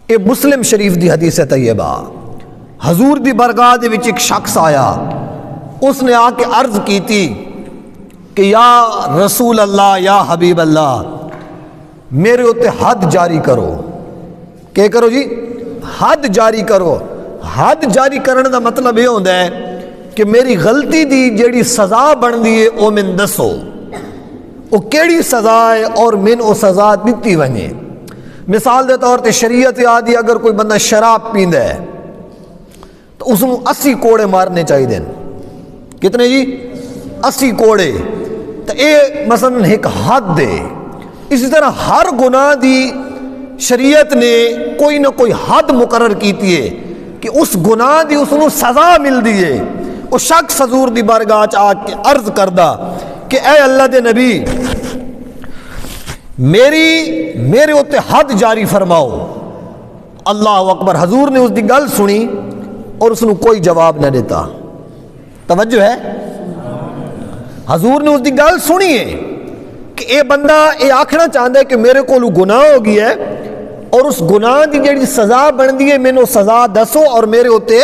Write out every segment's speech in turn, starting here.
یہ مسلم شریف دی حدیث طیبہ. حضور دی برگاہ دے وچ ایک شخص آیا, اس نے آ کے عرض کی تھی کہ یا رسول اللہ, یا حبیب اللہ, میرے اوتے حد جاری کرو. کہ کرو جی؟ حد جاری کرو. حد جاری کرنے دا مطلب یہ ہوتا ہے کہ میری غلطی دی جیڑی سزا بن دی ہے وہ من دسو, وہ کیڑی سزا ہے اور من وہ سزا دیتی ونجے. مثال دے طور تے شریعت آدھی اگر کوئی بندہ شراب پیندا ہے تو اس کو 80 کوڑے مارنے چاہیے دیں. کتنے جی؟ 80 کوڑے. تو اے مثلا ایک حد دے. اسی طرح ہر گناہ دی شریعت نے کوئی نہ کوئی حد مقرر کیتی ہے کہ اس گناہ دی اس کو سزا مل دی ہے. وہ شخص حضور دی بارگاہ آ کے عرض کردہ کہ اے اللہ دے نبی, میرے اوتے حد جاری فرماؤ. اللہ اکبر. حضور نے اس دی گل سنی اور اس نے کوئی جواب نہ دیتا. توجہ ہے؟ حضور نے اس دی گل سنی ہے کہ اے بندہ اے آکھنا چاہتا ہے کہ میرے کو گناہ ہو گیا ہے اور اس گناہ دی جڑی سزا بن دی ہے مینوں سزا دسو اور میرے اوتے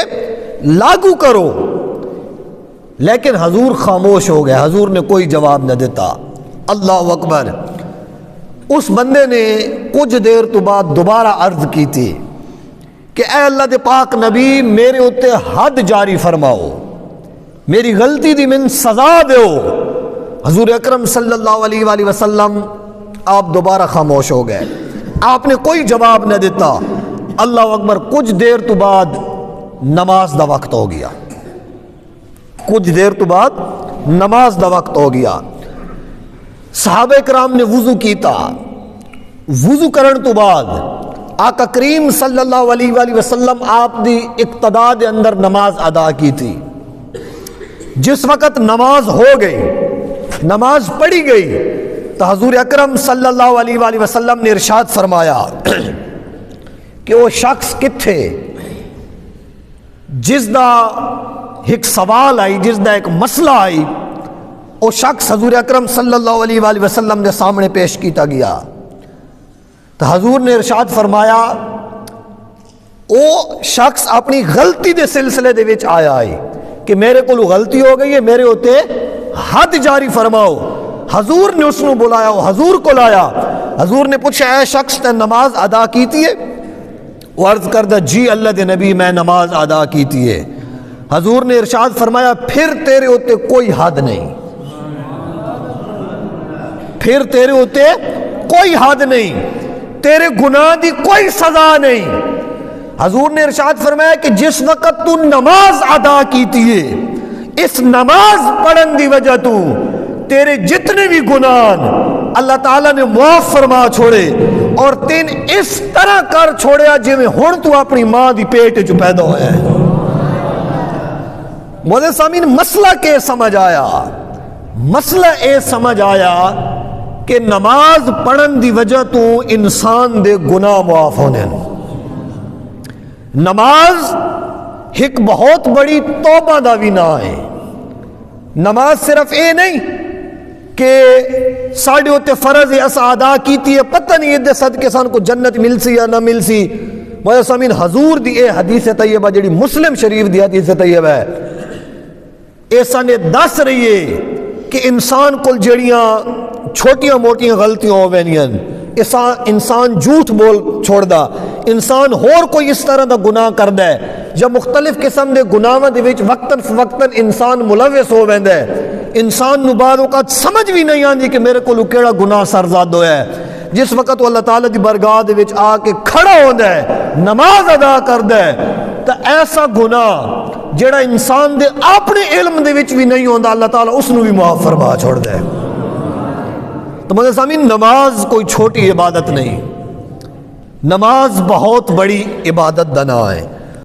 لاگو کرو. لیکن حضور خاموش ہو گیا, حضور نے کوئی جواب نہ دیتا. اللہ اکبر. اس بندے نے کچھ دیر تو بعد دوبارہ عرض کی تھی کہ اے اللہ دے پاک نبی, میرے اوتے حد جاری فرماؤ, میری غلطی دی من سزا دیو. حضور اکرم صلی اللہ علیہ وآلہ وسلم آپ دوبارہ خاموش ہو گئے, آپ نے کوئی جواب نہ دیتا. اللہ اکبر. کچھ دیر تو بعد نماز دا وقت ہو گیا. کچھ دیر تو بعد نماز دا وقت ہو گیا. صحابہ کرام نے وضو کیتا. وضو کرن تو بعد آقا کریم صلی اللہ علیہ وآلہ وسلم آپ دی اقتداء دے اندر نماز ادا کی تھی. جس وقت نماز ہو گئی, نماز پڑھی گئی, تو حضور اکرم صلی اللہ علیہ وآلہ وسلم نے ارشاد فرمایا کہ وہ شخص کتھے جس دا ایک سوال آئی, جس دا ایک مسئلہ آئی, وہ شخص حضور اکرم صلی اللہ علیہ وآلہ وسلم نے سامنے پیش کیتا گیا. تو حضور نے ارشاد فرمایا وہ شخص اپنی غلطی دے سلسلے دے وچ آیا ہے کہ میرے کو غلطی ہو گئی ہے, میرے ہوتے حد جاری فرماؤ. حضور نے اس نے بلایا, وہ حضور کو لایا. حضور نے پوچھا اے شخص تے نماز ادا کیتی ہے؟ وہ عرض کردہ جی اللہ دے نبی میں نماز ادا کیتی ہے. حضور نے ارشاد فرمایا پھر تیرے ہوتے کوئی حد نہیں, پھر تیرے ہوتے کوئی حد نہیں, تیرے گناہ دی کوئی سزا نہیں. حضور نے ارشاد فرمایا کہ جس وقت تو نماز ادا کیتی ہے, اس نماز پڑھن دی وجہ تو تیرے جتنے بھی گناہ اللہ تعالیٰ نے معاف فرما چھوڑے اور تین اس طرح کر چھوڑیا جی میں ہن تو اپنی ماں دی پیٹ جو پیدا ہویا ہے. مولانا سامین مسئلہ کے سمجھ آیا, مسئلہ اے سمجھ آیا کہ نماز پڑھن دی وجہ تو انسان دے گناہ معاف ہونے. نماز ایک بہت بڑی توبہ دا بھی نہ ہے. نماز صرف اے نہیں کہ ساڑھے ہوتے فرض اسا ادا کیتی ہے, پتہ نہیں ادھے صدقے سان کو جنت مل سی یا نہ مل سی. مولانا سامین حضور دی اے حدیث طیبہ جڑی مسلم شریف دی حدیث طیبہ ہے, ایسا نے دس رہی ہے کہ انسان کو جڑیاں چھوٹیاں موٹیاں غلطیاں ہو وینیاں, انسان جھوٹ بول چھوڑ دا, انسان ہور کوئی اس طرح دا گناہ کردا ہے یا مختلف قسم دے گناہاں دے وچ وقتاً فوقتاً انسان ملوث ہو ویندا ہے. انسان نو بعض اوقات سمجھ بھی نہیں آندی کہ میرے کولو کیڑا گناہ سرزاد ہویا ہے. جس وقت وہ اللہ تعالیٰ دی برگاہ دے وچ آ کے کھڑا ہوندا ہے, نماز ادا کردا ہے, تو ایسا گناہ جڑا انسان دے اپنے علم دے وچ بھی نہیں ہوندا اللہ تعالیٰ اس نو بھی معاف فرما چھوڑدا ہے. تو مجھے سامعین نماز کوئی چھوٹی عبادت نہیں, نماز بہت بڑی عبادت دا نام ہے.